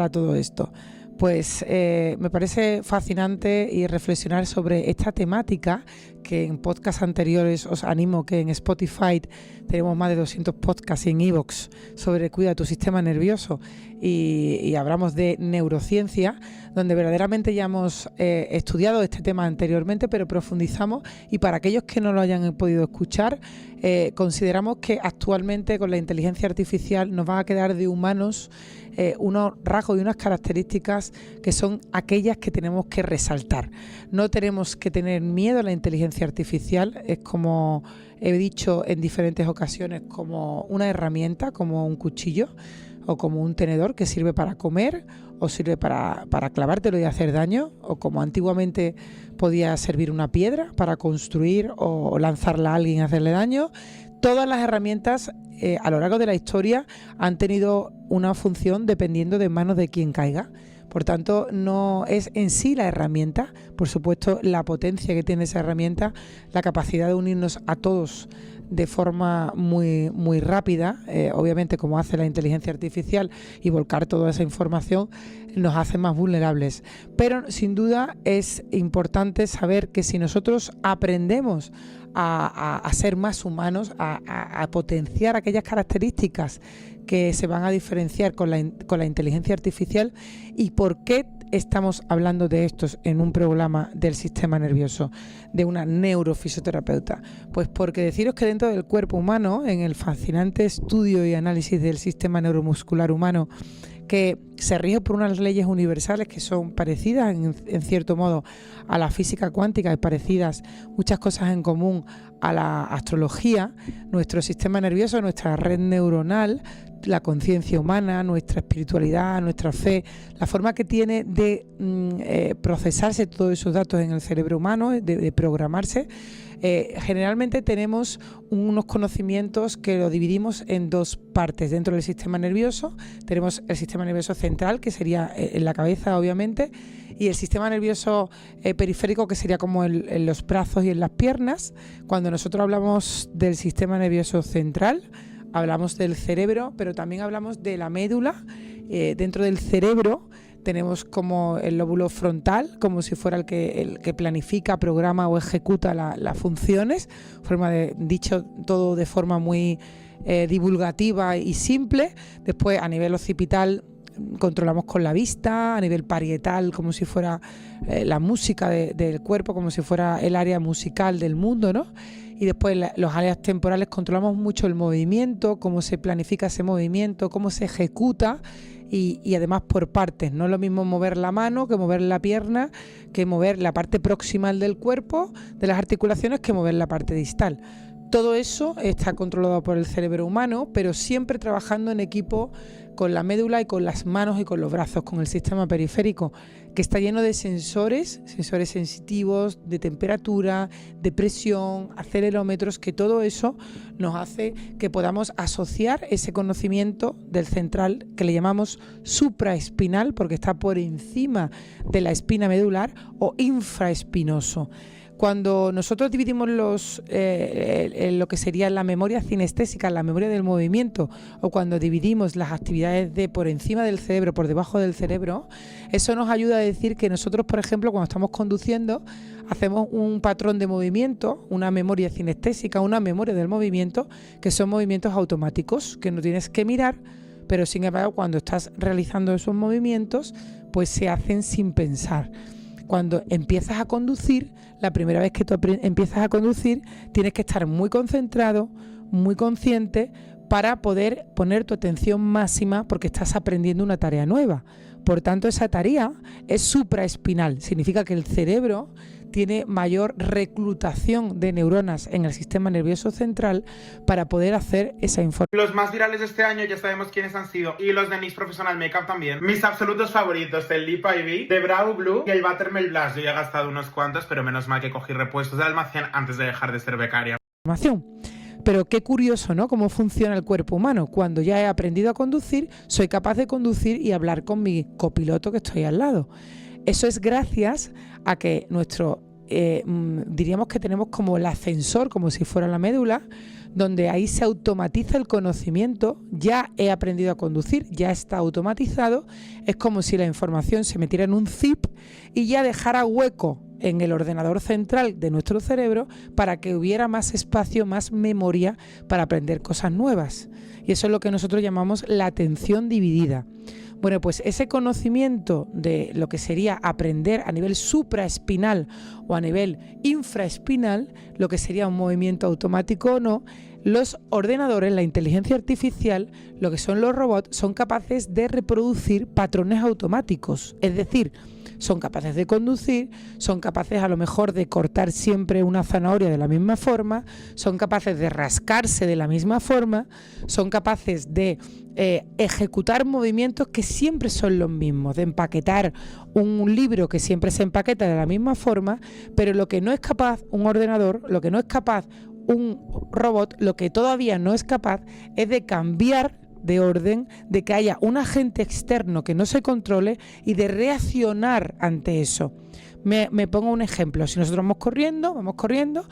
a todo esto? Pues me parece fascinante y reflexionar sobre esta temática, que en podcasts anteriores os animo que en Spotify tenemos más de 200 podcasts y en iVoox sobre cuida tu sistema nervioso y hablamos de neurociencia, donde verdaderamente ya hemos estudiado este tema anteriormente, pero profundizamos, y para aquellos que no lo hayan podido escuchar, consideramos que actualmente con la inteligencia artificial nos va a quedar de humanos unos rasgos y unas características que son aquellas que tenemos que resaltar. No tenemos que tener miedo a la inteligencia artificial, es, como he dicho en diferentes ocasiones, como una herramienta, como un cuchillo o como un tenedor que sirve para comer o sirve para clavártelo y hacer daño, o como antiguamente podía servir una piedra para construir o lanzarla a alguien y hacerle daño. Todas las herramientas a lo largo de la historia han tenido una función dependiendo de manos de quien caiga. Por tanto, no es en sí la herramienta, por supuesto, la potencia que tiene esa herramienta, la capacidad de unirnos a todos de forma muy, muy rápida, obviamente como hace la inteligencia artificial, y volcar toda esa información nos hace más vulnerables. Pero sin duda es importante saber que si nosotros aprendemos a ser más humanos, a potenciar aquellas características que se van a diferenciar con la inteligencia artificial. ¿Y por qué estamos hablando de estos en un programa del sistema nervioso, de una neurofisioterapeuta? Pues porque deciros que dentro del cuerpo humano, en el fascinante estudio y análisis del sistema neuromuscular humano, que se rige por unas leyes universales que son parecidas en cierto modo a la física cuántica y parecidas, muchas cosas en común a la astrología, nuestro sistema nervioso, nuestra red neuronal, la conciencia humana, nuestra espiritualidad, nuestra fe, la forma que tiene de procesarse todos esos datos en el cerebro humano, de programarse. Generalmente tenemos unos conocimientos que lo dividimos en dos partes. Dentro del sistema nervioso tenemos el sistema nervioso central, que sería en la cabeza, obviamente, y el sistema nervioso periférico, que sería como en los brazos y en las piernas. Cuando nosotros hablamos del sistema nervioso central, hablamos del cerebro, pero también hablamos de la médula. Dentro del cerebro tenemos como el lóbulo frontal, como si fuera el que planifica, programa o ejecuta las funciones, dicho todo de forma muy divulgativa y simple. Después, a nivel occipital, controlamos con la vista, a nivel parietal, como si fuera la música del cuerpo, como si fuera el área musical del mundo, ¿no? Y después los áreas temporales controlamos mucho el movimiento, cómo se planifica ese movimiento, cómo se ejecuta, y además por partes. No es lo mismo mover la mano que mover la pierna, que mover la parte proximal del cuerpo, de las articulaciones, que mover la parte distal. Todo eso está controlado por el cerebro humano, pero siempre trabajando en equipo con la médula y con las manos y con los brazos, con el sistema periférico, que está lleno de sensores sensitivos, de temperatura, de presión, acelerómetros, que todo eso nos hace que podamos asociar ese conocimiento del central, que le llamamos supraespinal, porque está por encima de la espina medular, o infraespinoso. Cuando nosotros dividimos lo que sería la memoria cinestésica, la memoria del movimiento, o cuando dividimos las actividades de por encima del cerebro, por debajo del cerebro, eso nos ayuda a decir que nosotros, por ejemplo, cuando estamos conduciendo, hacemos un patrón de movimiento, una memoria cinestésica, una memoria del movimiento, que son movimientos automáticos, que no tienes que mirar, pero sin embargo, cuando estás realizando esos movimientos, pues se hacen sin pensar. Cuando empiezas a conducir, la primera vez que tú empiezas a conducir, tienes que estar muy concentrado, muy consciente, para poder poner tu atención máxima, porque estás aprendiendo una tarea nueva. Por tanto, esa tarea es supraespinal. Significa que el cerebro tiene mayor reclutación de neuronas en el sistema nervioso central para poder hacer esa información. Los más virales de este año ya sabemos quiénes han sido, y los de NYX Professional Makeup también. Mis absolutos favoritos, el Lip Ivy, de Brow Blue y el Buttermilk Blush. Yo ya he gastado unos cuantos, pero menos mal que cogí repuestos de almacén antes de dejar de ser becaria. Pero qué curioso, ¿no? Cómo funciona el cuerpo humano. Cuando ya he aprendido a conducir, soy capaz de conducir y hablar con mi copiloto que estoy al lado. Eso es gracias a que diríamos que tenemos como el ascensor, como si fuera la médula, donde ahí se automatiza el conocimiento. Ya he aprendido a conducir, ya está automatizado. Es como si la información se metiera en un zip y ya dejara hueco en el ordenador central de nuestro cerebro para que hubiera más espacio, más memoria para aprender cosas nuevas. Y eso es lo que nosotros llamamos la atención dividida. Bueno, pues ese conocimiento de lo que sería aprender a nivel supraespinal o a nivel infraespinal, lo que sería un movimiento automático o no, los ordenadores, la inteligencia artificial, lo que son los robots, son capaces de reproducir patrones automáticos. Es decir, son capaces de conducir, son capaces a lo mejor de cortar siempre una zanahoria de la misma forma, son capaces de rascarse de la misma forma, son capaces de ejecutar movimientos que siempre son los mismos, de empaquetar un libro que siempre se empaqueta de la misma forma, pero lo que no es capaz un ordenador, lo que no es capaz un robot, lo que todavía no es capaz es de cambiar de orden, de que haya un agente externo que no se controle y de reaccionar ante eso. Me pongo un ejemplo. Si nosotros vamos corriendo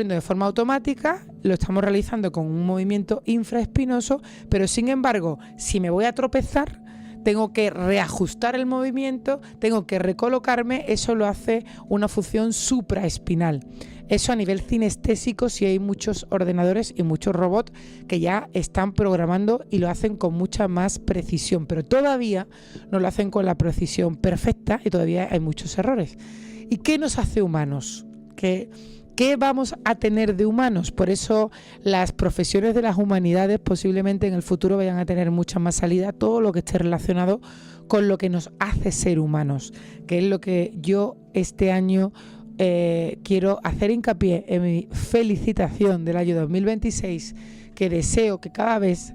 de forma automática, lo estamos realizando con un movimiento infraespinoso, pero sin embargo, si me voy a tropezar, tengo que reajustar el movimiento, tengo que recolocarme, eso lo hace una función supraespinal. Eso a nivel cinestésico, sí hay muchos ordenadores y muchos robots que ya están programando y lo hacen con mucha más precisión, pero todavía no lo hacen con la precisión perfecta y todavía hay muchos errores. ¿Y qué nos hace humanos? ¿Qué vamos a tener de humanos? Por eso las profesiones de las humanidades posiblemente en el futuro vayan a tener mucha más salida, todo lo que esté relacionado con lo que nos hace ser humanos, que es lo que yo este año quiero hacer hincapié en mi felicitación del año 2026, que deseo que cada vez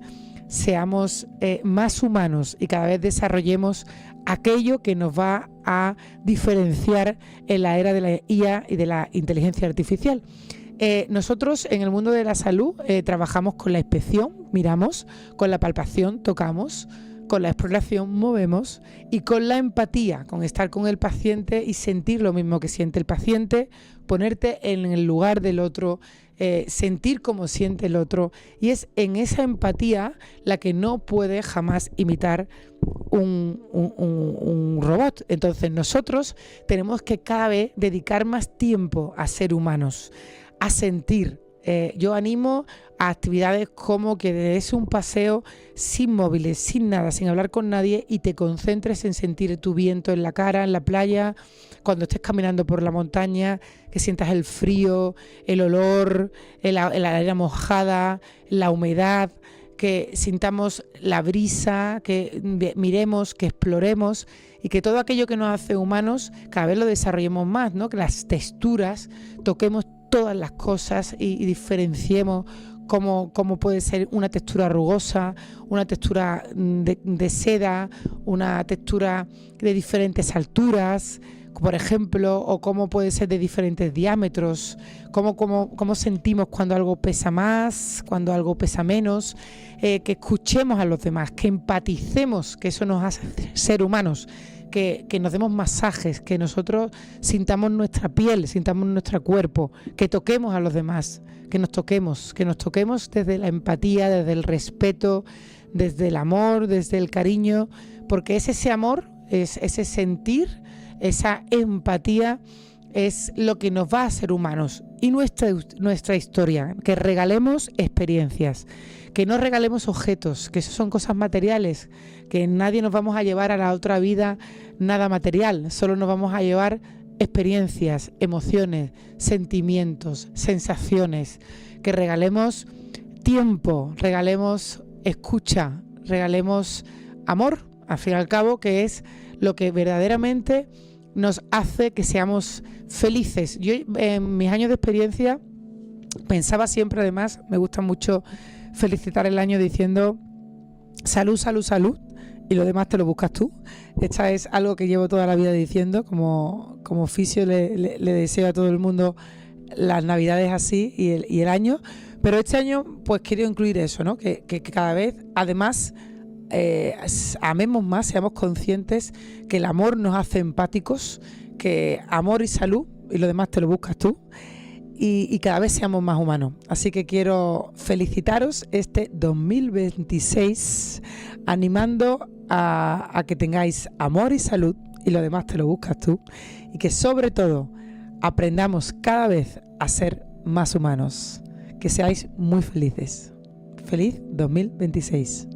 seamos más humanos y cada vez desarrollemos aquello que nos va a diferenciar en la era de la IA y de la inteligencia artificial. Nosotros en el mundo de la salud trabajamos con la inspección, miramos, con la palpación, tocamos, con la exploración movemos y con la empatía, con estar con el paciente y sentir lo mismo que siente el paciente, ponerte en el lugar del otro, sentir cómo siente el otro, y es en esa empatía la que no puede jamás imitar un robot. Entonces nosotros tenemos que cada vez dedicar más tiempo a ser humanos, a sentir. Yo animo a actividades como que des un paseo sin móviles, sin nada, sin hablar con nadie y te concentres en sentir tu viento en la cara, en la playa, cuando estés caminando por la montaña, que sientas el frío, el olor, la arena mojada, la humedad, que sintamos la brisa, que miremos, que exploremos y que todo aquello que nos hace humanos cada vez lo desarrollemos más, ¿no? Que las texturas, toquemos todas las cosas y diferenciemos cómo puede ser una textura rugosa, una textura de seda, una textura de diferentes alturas, por ejemplo, o cómo puede ser de diferentes diámetros, cómo sentimos cuando algo pesa más, cuando algo pesa menos, que escuchemos a los demás, que empaticemos, que eso nos hace ser humanos, que nos demos masajes, que nosotros sintamos nuestra piel, sintamos nuestro cuerpo, que toquemos a los demás, que nos toquemos desde la empatía, desde el respeto, desde el amor, desde el cariño, porque es ese amor, es ese sentir, esa empatía es lo que nos va a hacer humanos. Y nuestra historia, que regalemos experiencias, que no regalemos objetos, que eso son cosas materiales, que nadie nos vamos a llevar a la otra vida nada material, solo nos vamos a llevar experiencias, emociones, sentimientos, sensaciones, que regalemos tiempo, regalemos escucha, regalemos amor, al fin y al cabo, que es lo que verdaderamente nos hace que seamos felices. Yo en mis años de experiencia pensaba siempre, además, me gusta mucho felicitar el año diciendo salud, salud, salud, y lo demás te lo buscas tú. Esta es algo que llevo toda la vida diciendo, como fisio le deseo a todo el mundo las navidades así y el año, pero este año pues quiero incluir eso, ¿no? Que cada vez, además, amemos más, seamos conscientes que el amor nos hace empáticos, que amor y salud, y lo demás te lo buscas tú. y cada vez seamos más humanos. Así que quiero felicitaros este 2026 animando a que tengáis amor y salud, y lo demás te lo buscas tú, y que sobre todo aprendamos cada vez a ser más humanos. Que seáis muy felices. Feliz 2026.